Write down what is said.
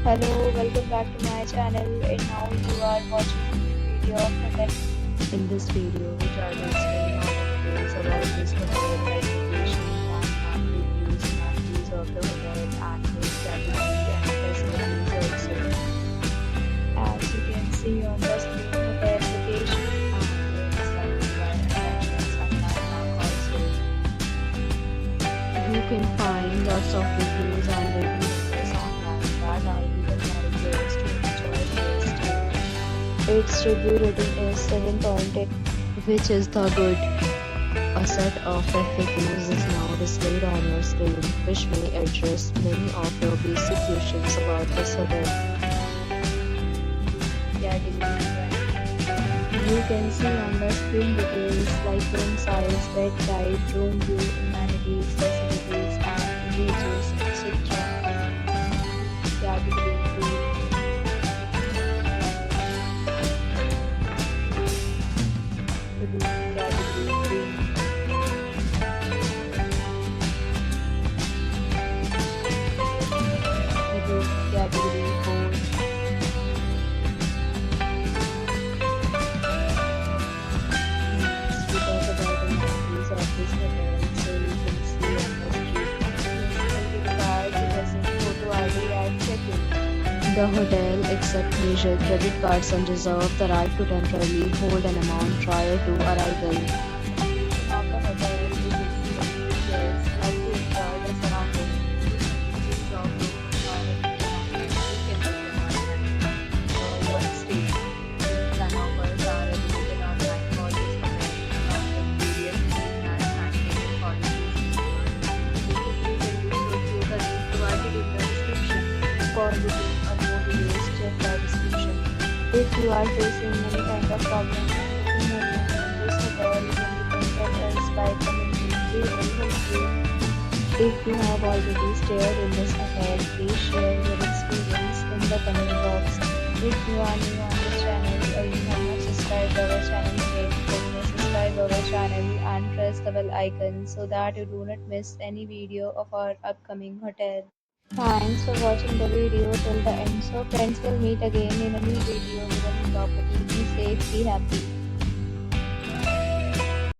Hello, welcome back to my channel, and now you are watching a new video of hotel. In this video, we try to explain all the details about this hotel, like location, landmark, reviews, amenities of the hotel, and its category and facilities also. As you can see on the screen, hotel location And it's like by attractions and landmark also. You can find lots of reviews and reviews online that are even managers to enjoy this stay. its review rating is 7.8. Which is the good. A set of FAQs is now displayed on your screen, which may address many of your basic questions about this hotel. You can see on the screen details like room size, bed type, room view, amenities, facilities, and wages, etc. Category 2. Room category 3. Room category 4. Next, we talk about the amenities of this hotel. So you can see on the screen. Yes, it requires a present photo ID at check-in. The hotel accepts major credit cards and reserves the right to temporarily hold an amount prior to arrival. Of the hotel, you can see the features like to enjoy the surroundings. Use of room or you can your stay. Deals and offers are available online for this hotel along with various meals and packaging policies. You can do so through the link provided in the description. For booking or more details, check the description. If you are facing any kind of problem in booking a room in this hotel, then you can contact us by commenting. We will help you. If you have already stayed in this hotel, please share your experience in the comment box. If you are new on this channel or you have not subscribed our channel yet, then you subscribe our channel and press the bell icon so that you do not miss any video of our upcoming hotel. Thanks for watching the video till the end. So friends, will meet again in a new video with a new property. Be safe, be happy.